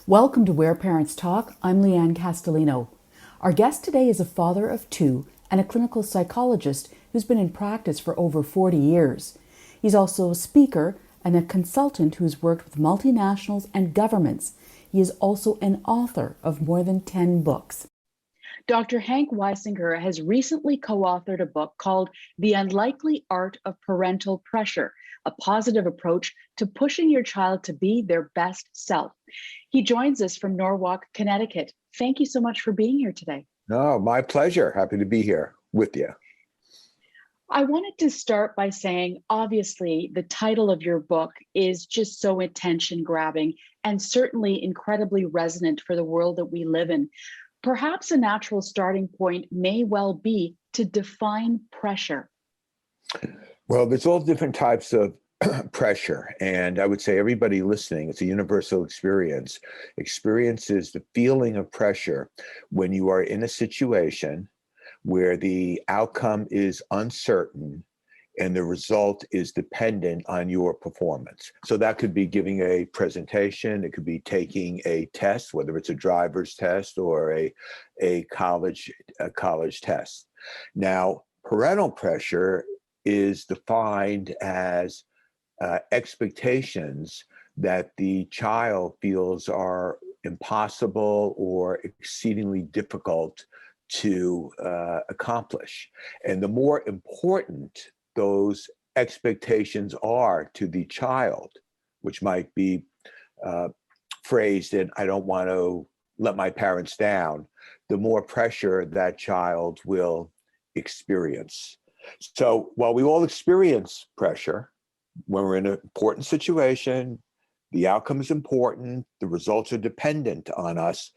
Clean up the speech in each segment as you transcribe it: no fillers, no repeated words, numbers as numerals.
Welcome to Where Parents Talk. I'm Lianne Castelino. Our guest today is a father of two and a clinical psychologist who's been in practice for over 40 years. He's also a speaker and a consultant who's worked with multinationals and governments. He is also an author of more than 10 books. Dr. Hank Weisinger has recently co-authored a book called The Unlikely Art of Parental Pressure, a positive approach to pushing your child to be their best self. He joins us from Norwalk, Connecticut. Thank you so much for being here today. No, my pleasure. Happy to be here with you. I wanted to start by saying, obviously, the title of your book is just so attention-grabbing and certainly incredibly resonant for the world that we live in. Perhaps a natural starting point may well be to define pressure. Well, there's all different types of pressure. And I would say everybody listening, it's a universal experience. Experience is the feeling of pressure when you are in a situation where the outcome is uncertain and the result is dependent on your performance. So that could be giving a presentation, it could be taking a test, whether it's a driver's test or a college test. Now, parental pressure is defined as expectations that the child feels are impossible or exceedingly difficult to accomplish. And the more important those expectations are to the child, which might be phrased in, I don't want to let my parents down, the more pressure that child will experience. So while we all experience pressure, when we're in an important situation, the outcome is important, the results are dependent on us.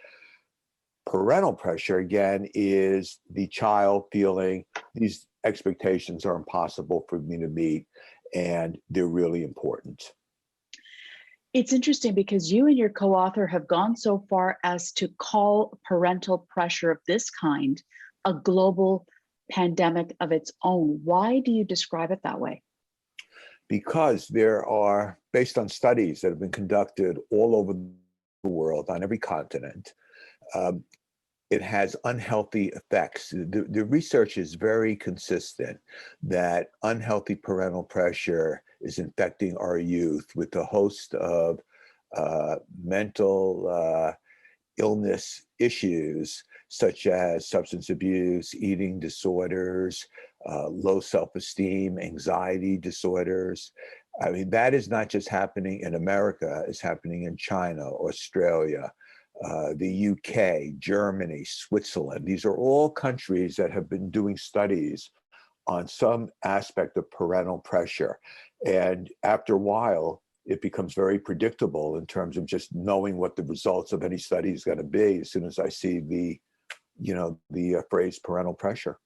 Parental pressure, again, is the child feeling these expectations are impossible for me to meet, and they're really important. It's interesting because you and your co-author have gone so far as to call parental pressure of this kind a global pandemic of its own. Why do you describe it that way? Because there are, based on studies that have been conducted all over the world, on every continent, it has unhealthy effects. The research is very consistent that unhealthy parental pressure is infecting our youth with a host of mental illness issues, such as substance abuse, eating disorders, low self-esteem, anxiety disorders. I mean, that is not just happening in America, it's happening in China, Australia, the UK, Germany, Switzerland. These are all countries that have been doing studies on some aspect of parental pressure. And after a while, it becomes very predictable in terms of just knowing what the results of any study is going to be as soon as I see the phrase parental pressure.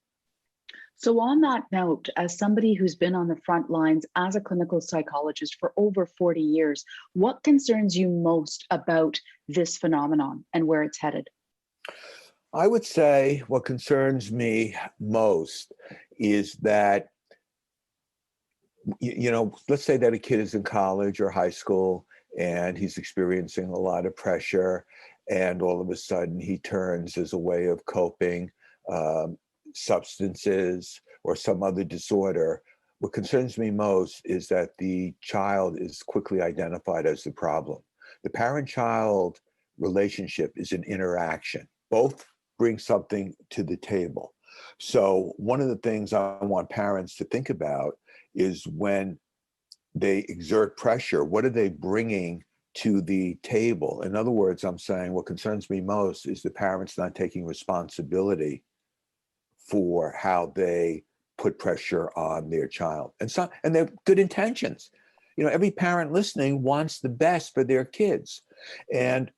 So on that note, as somebody who's been on the front lines as a clinical psychologist for over 40 years, what concerns you most about this phenomenon and where it's headed? I would say what concerns me most is that, let's say that a kid is in college or high school and he's experiencing a lot of pressure, and all of a sudden he turns as a way of coping, substances or some other disorder. What concerns me most is that the child is quickly identified as the problem. The parent-child relationship is an interaction. Both bring something to the table. So one of the things I want parents to think about is when they exert pressure, what are they bringing to the table? In other words, I'm saying what concerns me most is the parents not taking responsibility for how they put pressure on their child. And they're good intentions. Every parent listening wants the best for their kids. And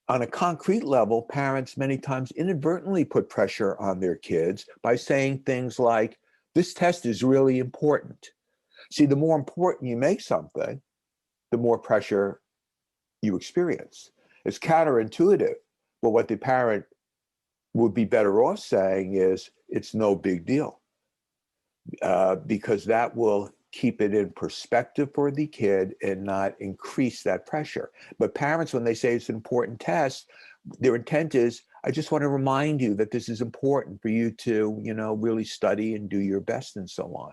on a concrete level, parents many times inadvertently put pressure on their kids by saying things like, this test is really important. See, the more important you make something, the more pressure you experience. It's counterintuitive, but what the parent would be better off saying is, it's no big deal, because that will keep it in perspective for the kid and not increase that pressure. But parents, when they say it's an important test, their intent is, I just want to remind you that this is important for you to, really study and do your best and so on.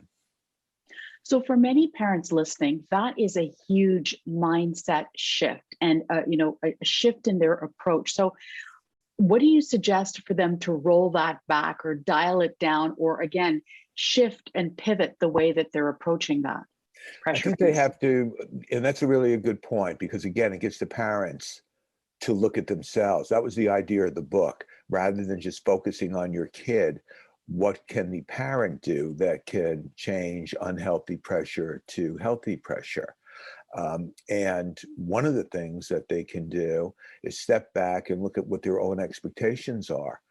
So for many parents listening, that is a huge mindset shift and a shift in their approach. So what do you suggest for them to roll that back or dial it down, or again, shift and pivot the way that they're approaching that pressure? I think they have to, and that's a good point, because again, it gets the parents to look at themselves. That was the idea of the book. Rather than just focusing on your kid, what can the parent do that can change unhealthy pressure to healthy pressure? And one of the things that they can do is step back and look at what their own expectations are.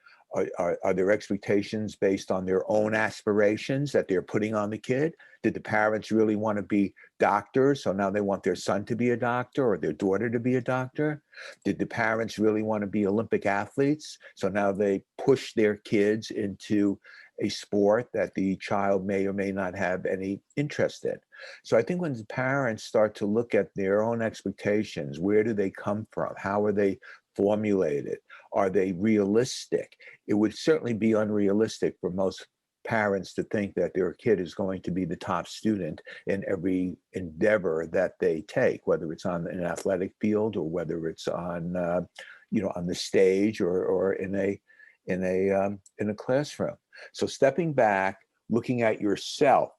Are their expectations based on their own aspirations that they're putting on the kid? Did the parents really want to be doctors, so now they want their son to be a doctor or their daughter to be a doctor? Did the parents really want to be Olympic athletes, so now they push their kids into a sport that the child may or may not have any interest in? So I think when the parents start to look at their own expectations, where do they come from? How are they formulated? Are they realistic? It would certainly be unrealistic for most parents to think that their kid is going to be the top student in every endeavor that they take, whether it's on an athletic field or whether it's on, on the stage or in a classroom. So stepping back, looking at yourself.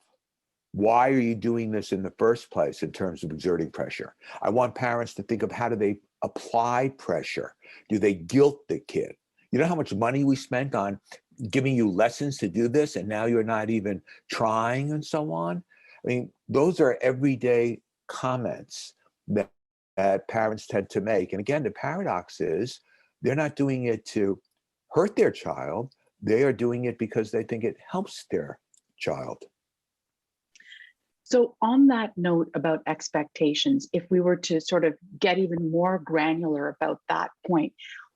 Why are you doing this in the first place in terms of exerting pressure? I want parents to think of, how do they apply pressure? Do they guilt the kid? You know how much money we spent on giving you lessons to do this, and now you're not even trying, and so on? I mean, those are everyday comments that parents tend to make. And again, the paradox is they're not doing it to hurt their child. They are doing it because they think it helps their child. So on that note about expectations, if we were to sort of get even more granular about that point,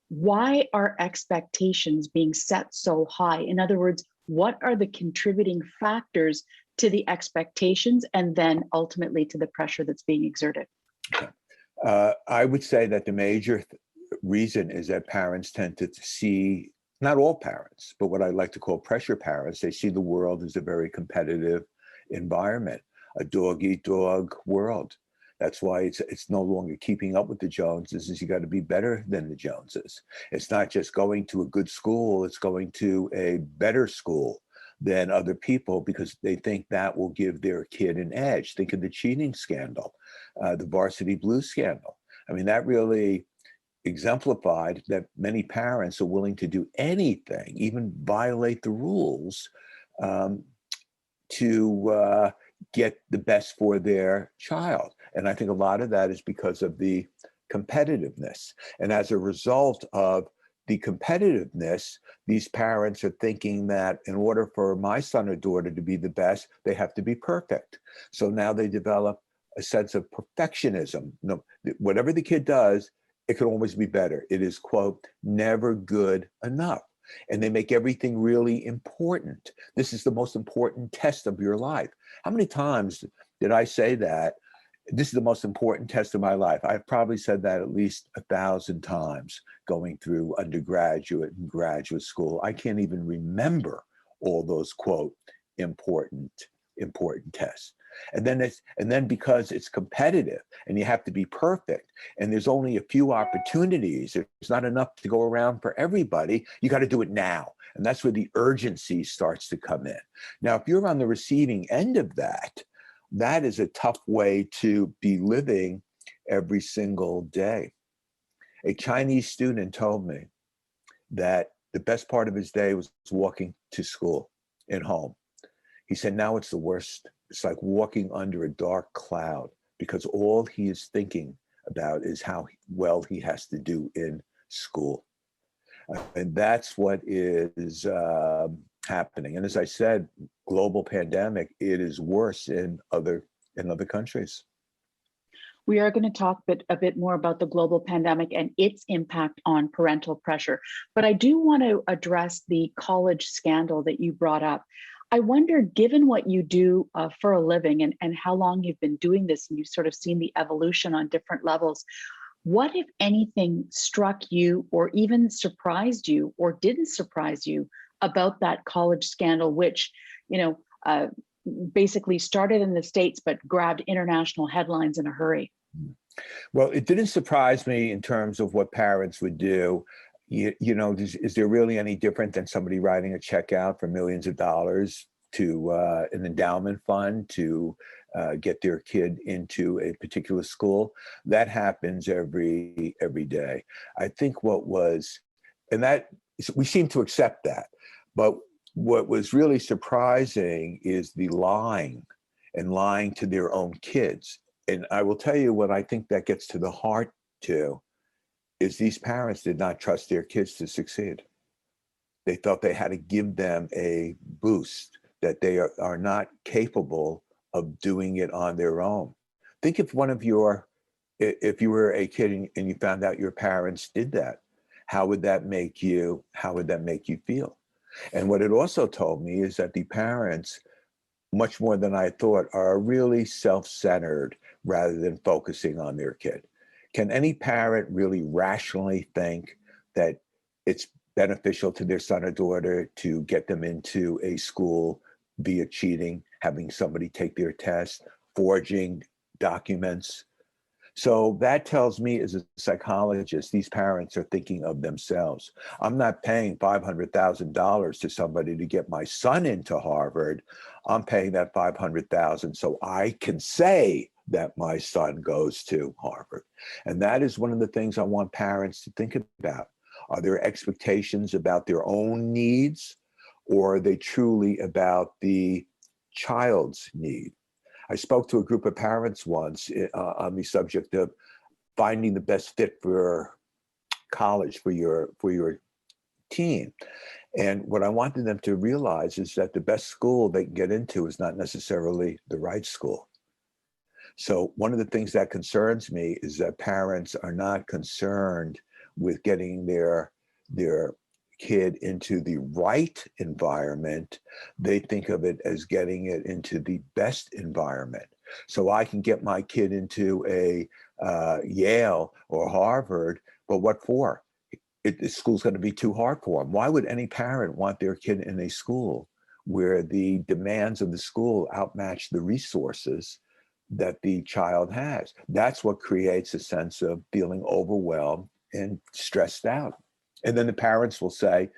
why are expectations being set so high? In other words, what are the contributing factors to the expectations and then ultimately to the pressure that's being exerted? I would say that the major reason is that parents tend to see, not all parents, but what I like to call pressure parents, they see the world as a very competitive environment, a dog-eat-dog world. That's why it's no longer keeping up with the Joneses. You got to be better than the Joneses. It's not just going to a good school, it's going to a better school than other people, because they think that will give their kid an edge. Think of the cheating scandal, the varsity blues scandal. I mean, that really exemplified that many parents are willing to do anything, even violate the rules, to get the best for their child. And I think a lot of that is because of the competitiveness. And as a result of the competitiveness, these parents are thinking that in order for my son or daughter to be the best, they have to be perfect. So now they develop a sense of perfectionism. No, whatever the kid does, it can always be better. It is, quote, never good enough. And they make everything really important. This is the most important test of your life. How many times did I say that? This is the most important test of my life. I've probably said that at least 1,000 times going through undergraduate and graduate school. I can't even remember all those, quote, important tests. And then because it's competitive and you have to be perfect and there's only a few opportunities, there's not enough to go around for everybody, you got to do it now. And that's where the urgency starts to come in. Now, if you're on the receiving end of that, that is a tough way to be living every single day. A Chinese student told me that the best part of his day was walking to school and home. He said, now it's the worst. It's like walking under a dark cloud, because all he is thinking about is how well he has to do in school. And that's what is happening. And as I said, global pandemic, it is worse in other countries. We are going to talk a bit more about the global pandemic and its impact on parental pressure. But I do want to address the college scandal that you brought up. I wonder, given what you do for a living and how long you've been doing this, and you've sort of seen the evolution on different levels, what, if anything, struck you or even surprised you or didn't surprise you about that college scandal, which, you know, basically started in the States but grabbed international headlines in a hurry? Well, it didn't surprise me in terms of what parents would do. Is there really any different than somebody writing a check out for millions of dollars to an endowment fund to get their kid into a particular school? That happens every day. I think we seem to accept that, but what was really surprising is the lying to their own kids. And I will tell you what I think that gets to the heart too, is these parents did not trust their kids to succeed. They thought they had to give them a boost, that they are not capable of doing it on their own. Think if if you were a kid and you found out your parents did that, how would that make you feel? And what it also told me is that the parents, much more than I thought, are really self-centered rather than focusing on their kid. Can any parent really rationally think that it's beneficial to their son or daughter to get them into a school via cheating, having somebody take their test, forging documents? So that tells me, as a psychologist, these parents are thinking of themselves. I'm not paying $500,000 to somebody to get my son into Harvard. I'm paying that $500,000 so I can say that my son goes to Harvard. And that is one of the things I want parents to think about. Are there expectations about their own needs, or are they truly about the child's need? I spoke to a group of parents once on the subject of finding the best fit for college for your teen. And what I wanted them to realize is that the best school they can get into is not necessarily the right school. So one of the things that concerns me is that parents are not concerned with getting their kid into the right environment. They think of it as getting it into the best environment. So I can get my kid into a Yale or Harvard, but what for? The school's going to be too hard for them. Why would any parent want their kid in a school where the demands of the school outmatch the resources that the child has? That's what creates a sense of feeling overwhelmed and stressed out. And then the parents will say,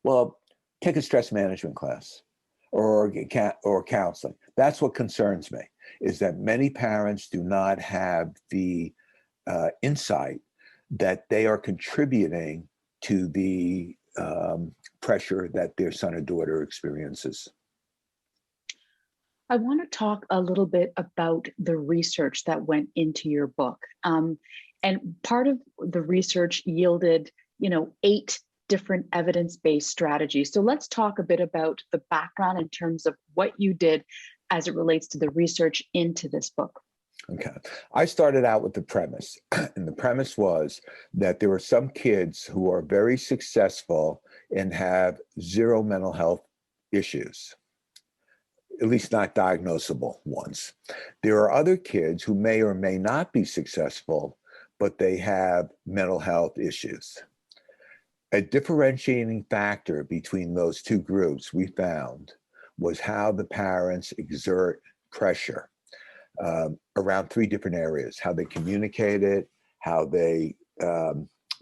well, take a stress management class or counseling. That's what concerns me, is that many parents do not have the insight that they are contributing to the pressure that their son or daughter experiences. I want to talk a little bit about the research that went into your book. And part of the research yielded, 8 different evidence-based strategies. So let's talk a bit about the background in terms of what you did as it relates to the research into this book. Okay. I started out with the premise, and the premise was that there are some kids who are very successful and have 0 mental health issues, at least not diagnosable ones. There are other kids who may or may not be successful, but they have mental health issues. A differentiating factor between those 2 groups we found was how the parents exert pressure around 3 different areas: how they communicate it, how they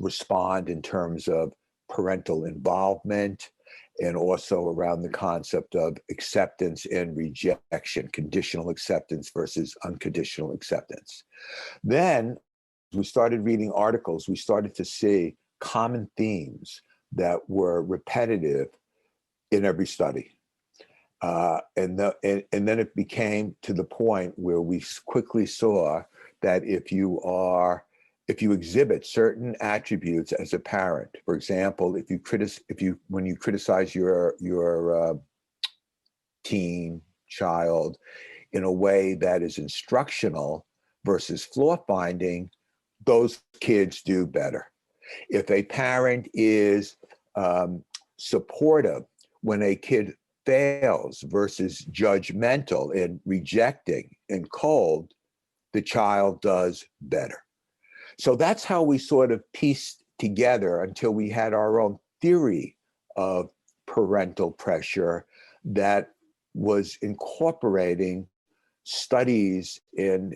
respond in terms of parental involvement, and also around the concept of acceptance and rejection, conditional acceptance versus unconditional acceptance. Then we started reading articles. We started to see common themes that were repetitive in every study. And then it became to the point where we quickly saw that if you exhibit certain attributes as a parent, for example, when you criticize your teen child in a way that is instructional versus flaw finding, those kids do better. If a parent is supportive when a kid fails versus judgmental and rejecting and cold, the child does better. So that's how we sort of pieced together until we had our own theory of parental pressure that was incorporating studies in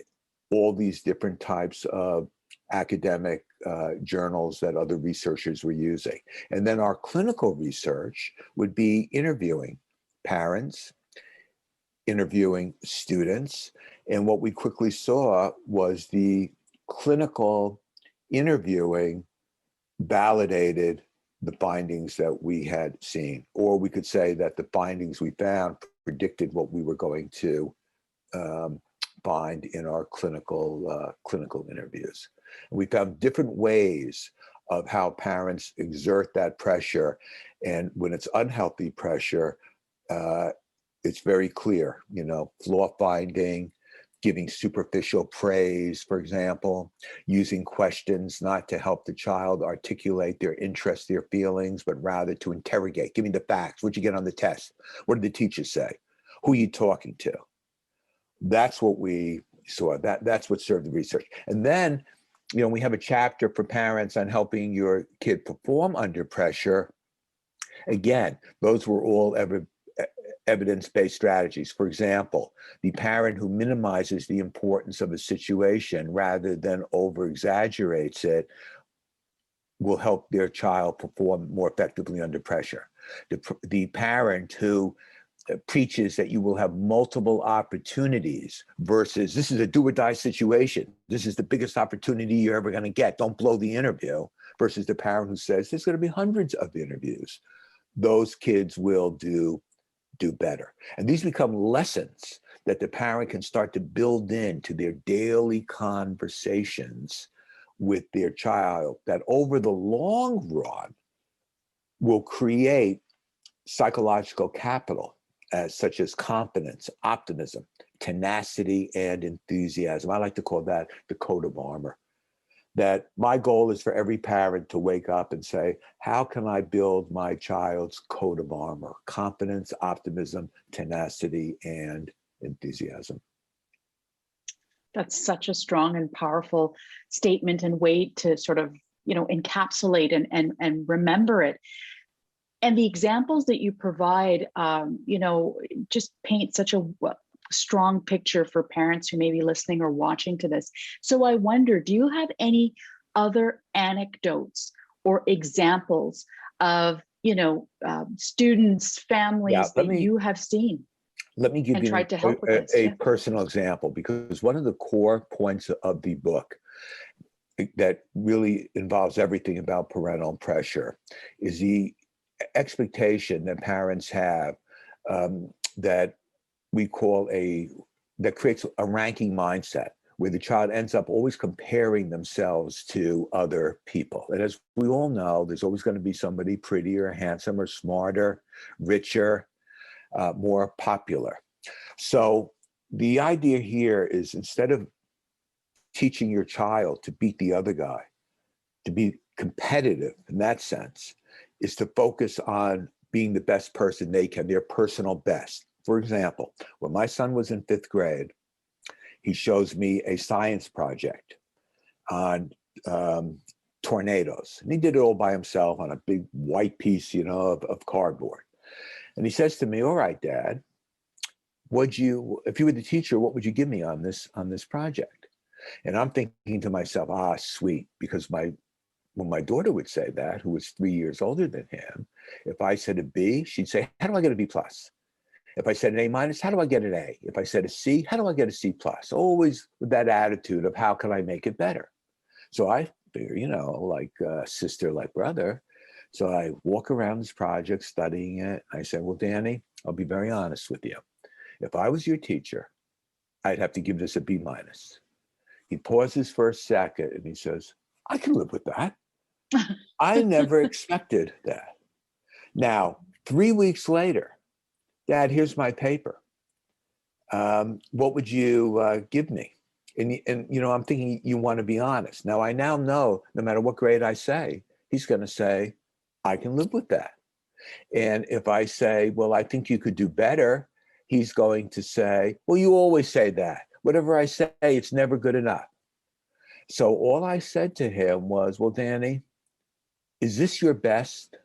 all these different types of academic journals that other researchers were using. And then our clinical research would be interviewing parents, interviewing students. And what we quickly saw was the clinical interviewing validated the findings that we had seen, or we could say that the findings we found predicted what we were going to find in our clinical interviews. And we found different ways of how parents exert that pressure, and when it's unhealthy pressure, it's very clear. Flaw finding, giving superficial praise, for example, using questions not to help the child articulate their interests, their feelings, but rather to interrogate, giving the facts. What'd you get on the test? What did the teacher say? Who are you talking to? That's what we saw. That's what served the research. And then, we have a chapter for parents on helping your kid perform under pressure. Again, those were all evidence-based strategies. For example, the parent who minimizes the importance of a situation rather than over-exaggerates it will help their child perform more effectively under pressure. The parent who preaches that you will have multiple opportunities versus this is a do or die situation. This is the biggest opportunity you're ever going to get. Don't blow the interview, versus the parent who says there's going to be hundreds of interviews. Those kids will do better. And these become lessons that the parent can start to build into their daily conversations with their child that over the long run will create psychological capital, such as confidence, optimism, tenacity, and enthusiasm. I like to call that the coat of armor. That my goal is for every parent to wake up and say, how can I build my child's coat of armor? Confidence, optimism, tenacity, and enthusiasm. That's such a strong and powerful statement and way to sort of, encapsulate and remember it. And the examples that you provide, just paint such a strong picture for parents who may be listening or watching to this. So I wonder, do you have any other anecdotes or examples of, students, families you have seen? Let me give you tried to help with this. a personal example, because one of the core points of the book that really involves everything about parental pressure is the expectation that parents have that we call that creates a ranking mindset where the child ends up always comparing themselves to other people. And as we all know, there's always going to be somebody prettier, handsomer, smarter, richer, more popular. So the idea here is, instead of teaching your child to beat the other guy, to be competitive in that sense, is to focus on being the best person they can, their personal best. For example, when my son was in 5th grade, he shows me a science project on tornadoes. And he did it all by himself on a big white piece, of cardboard. And he says to me, all right, Dad, if you were the teacher, what would you give me on this project? And I'm thinking to myself, sweet, because when my daughter would say that, who was 3 years older than him, if I said a B, she'd say, how do I get a B plus? If I said an A minus, how do I get an A? If I said a C, how do I get a C plus? Always with that attitude of how can I make it better? So I figure, like sister, like brother. So I walk around this project studying it. I said, well, Danny, I'll be very honest with you. If I was your teacher, I'd have to give this a B minus. He pauses for a second and he says, I can live with that. I never expected that. Now, 3 weeks later, Dad, here's my paper. What would you give me? And I'm thinking you want to be honest. Now, I now know no matter what grade I say, he's going to say, I can live with that. And if I say, well, I think you could do better, he's going to say, well, you always say that. Whatever I say, it's never good enough. So all I said to him was, well, Danny, is this your best?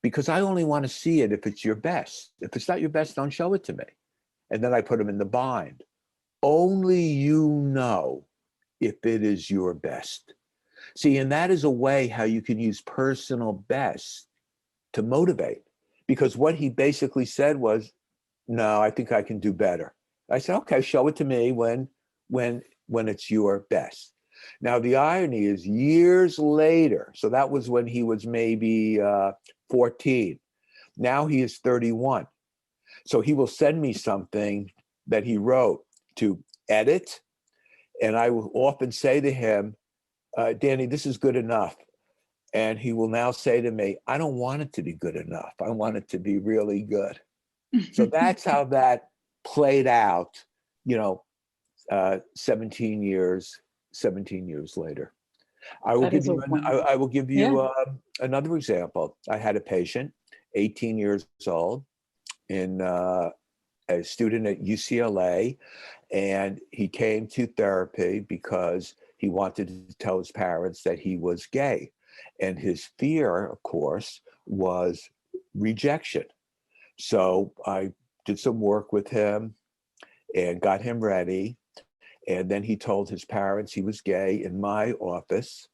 Because I only want to see it if it's your best. If it's not your best, don't show it to me. And then I put him in the bind. Only you know if it is your best. See, and that is a way how you can use personal best to motivate. Because what he basically said was, no, I think I can do better. I said, okay, show it to me when it's your best. Now, the irony is years later, so that was when he was maybe 14. Now he is 31. So he will send me something that he wrote to edit. And I will often say to him, Danny, this is good enough. And he will now say to me, I don't want it to be good enough. I want it to be really good. So that's how that played out, 17 years later. I will give you another example. I had a patient, 18 years old, a student at UCLA, and he came to therapy because he wanted to tell his parents that he was gay. And his fear, of course, was rejection. So I did some work with him and got him ready. And then he told his parents he was gay in my office.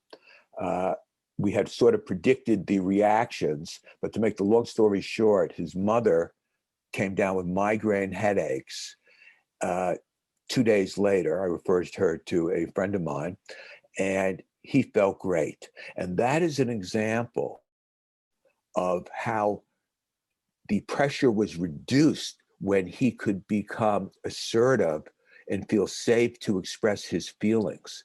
We had sort of predicted the reactions, but to make the long story short, his mother came down with migraine headaches. 2 days later, I referred her to a friend of mine, and he felt great. And that is an example of how the pressure was reduced when he could become assertive and feel safe to express his feelings.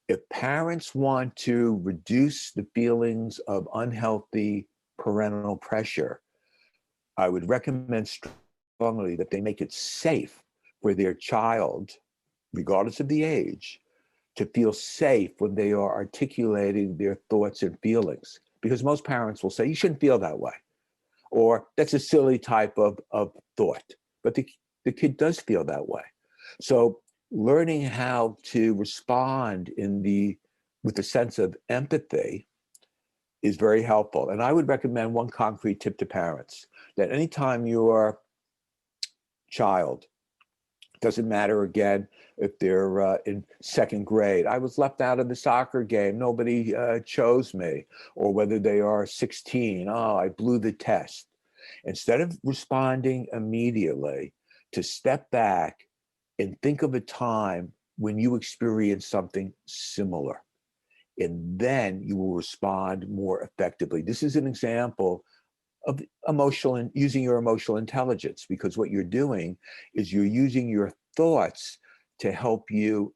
If parents want to reduce the feelings of unhealthy parental pressure, I would recommend strongly that they make it safe for their child, regardless of the age, to feel safe when they are articulating their thoughts and feelings. Because most parents will say, you shouldn't feel that way, or that's a silly type of thought. But the kid does feel that way. So learning how to respond with a sense of empathy is very helpful. And I would recommend one concrete tip to parents, that anytime your child, doesn't matter again if they're in second grade, I was left out of the soccer game, nobody chose me, or whether they are 16, I blew the test. Instead of responding immediately, to step back and think of a time when you experienced something similar. And then you will respond more effectively. This is an example of using your emotional intelligence, because what you're doing is you're using your thoughts to help you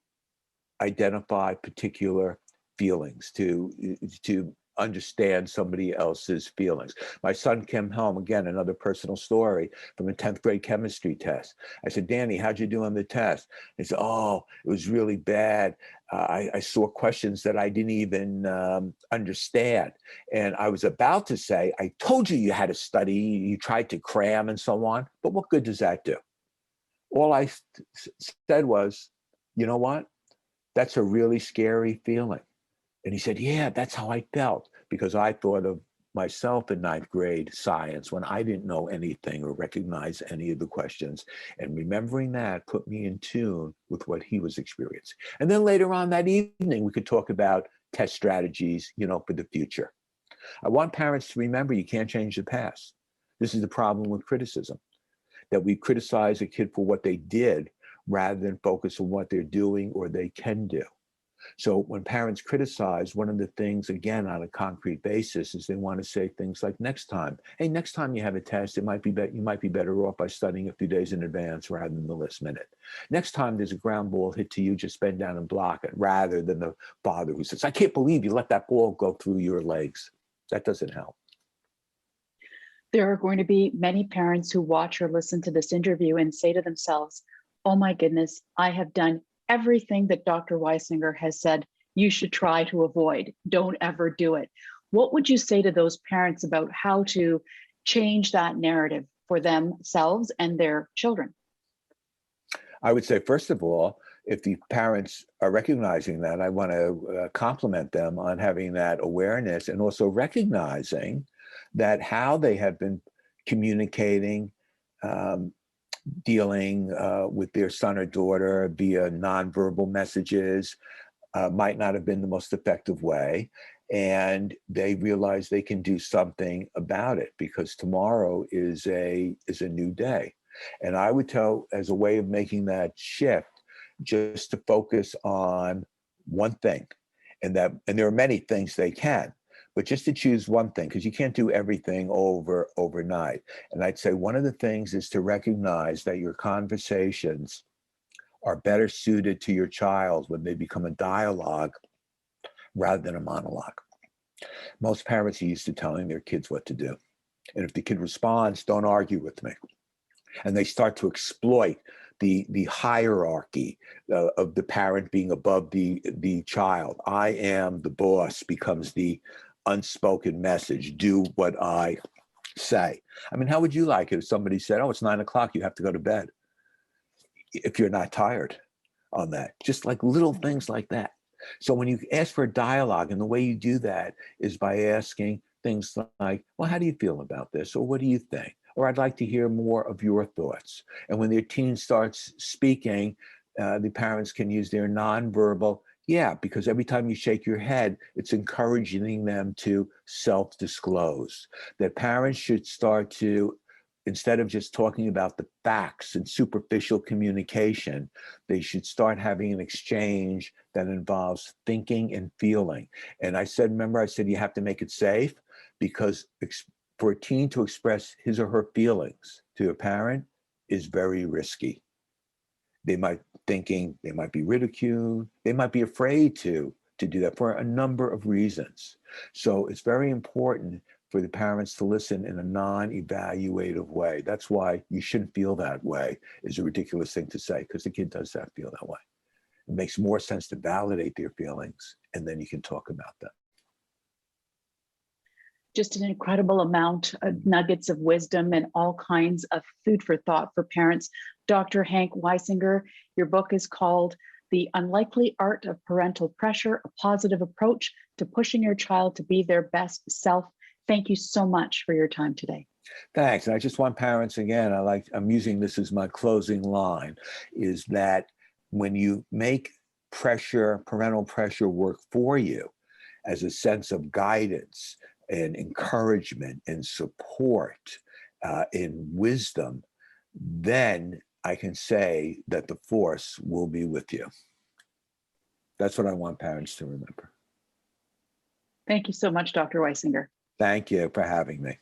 identify particular feelings, to understand somebody else's feelings. My son came home, again, another personal story, from a 10th grade chemistry test. I said, Danny, how'd you do on the test? He said, it was really bad. I saw questions that I didn't even understand. And I was about to say, I told you you had to study, you tried to cram and so on, but what good does that do? All I said was, you know what? That's a really scary feeling. And he said, yeah, that's how I felt, because I thought of myself in 9th grade science when I didn't know anything or recognize any of the questions. And remembering that put me in tune with what he was experiencing. And then later on that evening, we could talk about test strategies, for the future. I want parents to remember you can't change the past. This is the problem with criticism, that we criticize a kid for what they did rather than focus on what they're doing or they can do. So when parents criticize, one of the things, again, on a concrete basis, is they want to say things like, next time you have a test, you might be better off by studying a few days in advance rather than the last minute. Next time there's a ground ball hit to you, just bend down and block it, rather than the father who says, I can't believe you let that ball go through your legs. That doesn't help. There are going to be many parents who watch or listen to this interview and say to themselves, oh my goodness, I have done everything that Dr. Weisinger has said you should try to avoid. Don't ever do it. What would you say to those parents about how to change that narrative for themselves and their children? I would say, first of all, if the parents are recognizing that, I want to compliment them on having that awareness and also recognizing that how they have been communicating, dealing with their son or daughter via nonverbal messages might not have been the most effective way. And they realize they can do something about it because tomorrow is a new day. And I would tell, as a way of making that shift, just to focus on one thing, and there are many things they can, but just to choose one thing, because you can't do everything overnight. And I'd say one of the things is to recognize that your conversations are better suited to your child when they become a dialogue rather than a monologue. Most parents are used to telling their kids what to do. And if the kid responds, don't argue with me. And they start to exploit the hierarchy of the parent being above the child. I am the boss becomes the unspoken message. Do what I say. I mean, how would you like it if somebody said, oh, it's 9 o'clock, you have to go to bed, if you're not tired on that? Just like little things like that. So when you ask for a dialogue, and the way you do that is by asking things like, well, how do you feel about this? Or what do you think? Or I'd like to hear more of your thoughts. And when their teen starts speaking, the parents can use their nonverbal, yeah, because every time you shake your head, it's encouraging them to self-disclose. That parents should start to, instead of just talking about the facts and superficial communication, they should start having an exchange that involves thinking and feeling. And I said, remember, I said, you have to make it safe, because for a teen to express his or her feelings to a parent is very risky. They might be ridiculed. They might be afraid to do that for a number of reasons. So it's very important for the parents to listen in a non-evaluative way. That's why you shouldn't feel that way is a ridiculous thing to say, because the kid does not feel that way. It makes more sense to validate their feelings, and then you can talk about them. Just an incredible amount of nuggets of wisdom and all kinds of food for thought for parents. Dr. Hank Weisinger, your book is called The Unlikely Art of Parental Pressure, a Positive Approach to Pushing Your Child to Be Their Best Self. Thank you so much for your time today. Thanks. And I just want parents, again, I'm using this as my closing line, is that when you make parental pressure work for you as a sense of guidance and encouragement and support and wisdom, then I can say that the force will be with you. That's what I want parents to remember. Thank you so much, Dr. Weisinger. Thank you for having me.